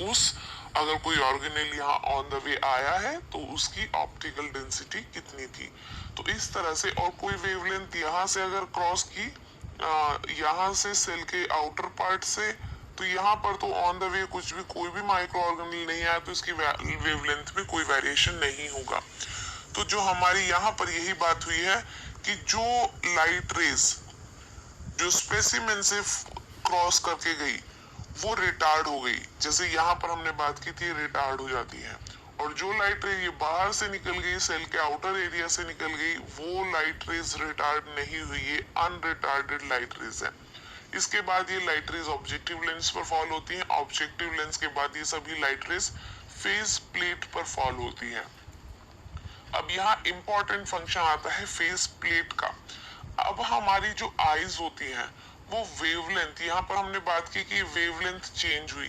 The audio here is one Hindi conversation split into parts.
उस अगर कोई ऑर्गेनेल यहाँ ऑन द वे आया है तो उसकी ऑप्टिकल डेंसिटी कितनी थी। तो इस तरह से, और कोई वेवलेंथ यहाँ से अगर क्रॉस की यहाँ से सेल के आउटर पार्ट से, तो यहाँ पर तो ऑन द वे कुछ भी कोई भी माइक्रो ऑर्गेनेल नहीं आया तो इसकी वेवलेंथ में कोई वेरिएशन नहीं होगा। तो जो हमारी यहाँ पर यही बात हुई है कि जो लाइट रेज जो स्पेसिमेन से क्रॉस करके गई वो रिटार्ड हो गई, जैसे यहाँ पर हमने बात की थी रिटार्ड हो जाती है। और जो लाइट रे ये बाहर से निकल गई, सेल के आउटर एरिया से निकल गई, वो लाइट रेज रिटार्ड नहीं हुई, ये अनरिटार्डेड लाइट रेज है। इसके बाद ये लाइट रेज ऑब्जेक्टिव लेंस पर फॉल होती हैं। ऑब्जेक्टिव लेंस के बाद ये सभी लाइट रेज फेस प्लेट पर फॉल होती हैं। अब यहाँ इंपॉर्टेंट फंक्शन आता है फेस प्लेट का। अब हमारी जो आईज होती हैं वो वेवलेंथ, यहाँ पर हमने बात की कि वेवलेंथ चेंज हुई,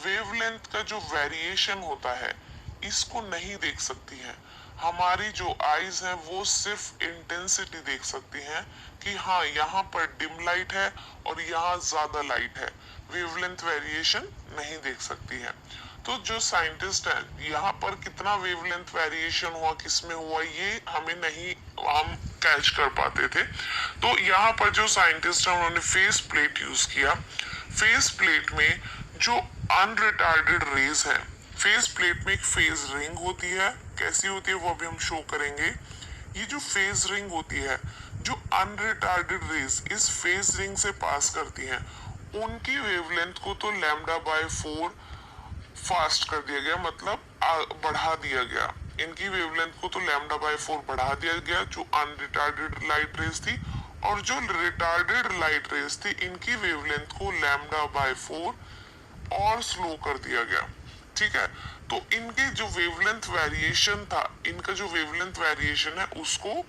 वेवलेंथ का जो वेरिएशन होता है इसको नहीं देख सकती हैं। हमारी जो आईज हैं वो सिर्फ इंटेंसिटी देख सकती हैं कि हाँ यहाँ पर डिम लाइट है और यहाँ ज्यादा लाइट है, वेवलेंथ वेरिएशन नहीं देख सकती है। तो जो साइंटिस्ट है यहाँ पर कितना वेवलेंथ वेरिएशन हुआ, किसमें हुआ, ये हमें नहीं हम कैच कर पाते थे। तो यहाँ पर जो साइंटिस्ट है उन्होंने फेस प्लेट यूज किया। फेस प्लेट में जो अनरिटार्डेड रेज है, फेस प्लेट में एक फेज रिंग होती है, कैसी होती है वो अभी हम शो करेंगे। ये जो फेज रिंग होती है, जो अनरिटार्डेड रेज इस फेज रिंग से पास करती हैं, उनकी वेवलेंथ को तो λ/4 फास्ट कर दिया गया, मतलब बढ़ा दिया गया। इनकी वेवलेंथ को तो λ/4 बढ़ा दिया गया जो अनरिटार्डेड लाइट रेज थी, और जो रिटार्डेड लाइट रेज थी इनकी वेवलेंथ को λ/4 और स्लो कर दिया गया। ठीक है, तो इनके जो वेवलेंथ वेरिएशन था, इनका जो वेवलेंथ वेरिएशन है उसको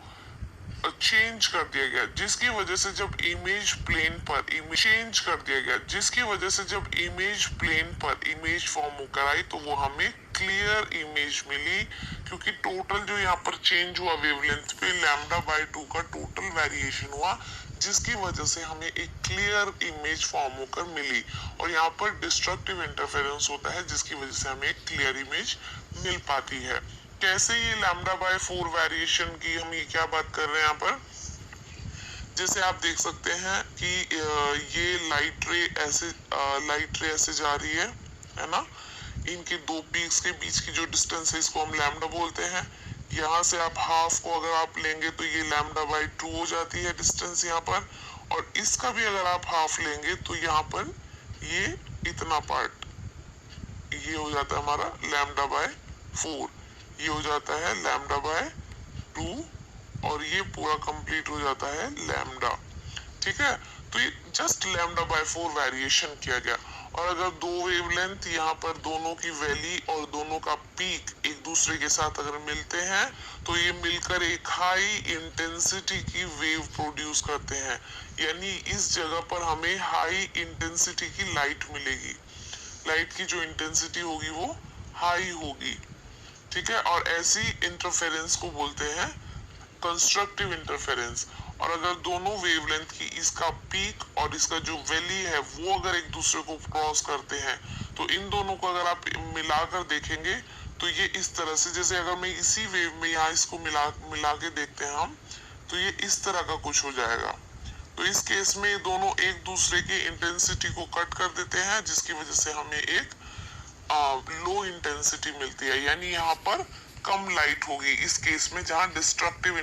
चेंज कर दिया गया, जिसकी वजह से जब इमेज प्लेन पर चेंज कर दिया गया, जिसकी वजह से जब इमेज प्लेन पर इमेज फॉर्म होकर आई तो वो हमें क्लियर इमेज मिली, क्योंकि टोटल जो यहाँ पर चेंज हुआ वेवलेंथ पे λ/2 का टोटल वेरिएशन हुआ, जिसकी वजह से हमें एक क्लियर इमेज फॉर्म होकर मिली। और यहाँ पर डिस्ट्रक्टिव इंटरफेरेंस होता है जिसकी वजह से हमें एक क्लियर इमेज मिल पाती है। कैसे ये λ/4 वेरिएशन की हम ये क्या बात कर रहे हैं यहाँ पर, जैसे आप देख सकते हैं कि ये लाइट रे ऐसे जा रही है ना, इनके दो पीक्स के बीच की जो डिस्टेंस है इसको हम लैम्डा बोलते हैं। यहाँ से आप हाफ को अगर आप लेंगे तो ये λ/2 हो जाती है डिस्टेंस यहाँ पर, और इसका भी अगर आप हाफ लेंगे तो यहाँ पर ये इतना पार्ट ये हो जाता है हमारा λ/4, ये हो जाता है λ/2, और ये पूरा कंप्लीट हो जाता है लैम्डा। ठीक है, तो ये जस्ट λ/4 वेरिएशन किया गया। और अगर दो वेवलेंथ यहाँ पर दोनों की वैली और दोनों का पीक एक दूसरे के साथ अगर मिलते हैं तो ये मिलकर एक हाई इंटेंसिटी की वेव प्रोड्यूस करते हैं, यानी इस जगह पर हमें हाई इंटेंसिटी की लाइट मिलेगी, लाइट की जो इंटेंसिटी होगी वो हाई होगी। ठीक है, और ऐसी इंटरफेरेंस को बोलते हैं कंस्ट्रक्टिव इंटरफेरेंस। और अगर दोनों वेवलेंथ की इसका पीक और इसका जो वैली है वो अगर एक दूसरे को क्रॉस करते हैं तो इन दोनों को अगर आप मिलाकर देखेंगे तो ये इस तरह से, जैसे अगर मैं इसी वेव में यहाँ इसको मिला के देखते हैं हम, तो ये इस तरह का कुछ हो जाएगा। तो इस केस में दोनों एक दूसरे की इंटेंसिटी को कट कर देते हैं, जिसकी वजह से हमें एक लो इंटेंसिटी मिलती है, यानी यहाँ पर कम लाइट होगी इस केस में जहाँ डिस्ट्रक्टिव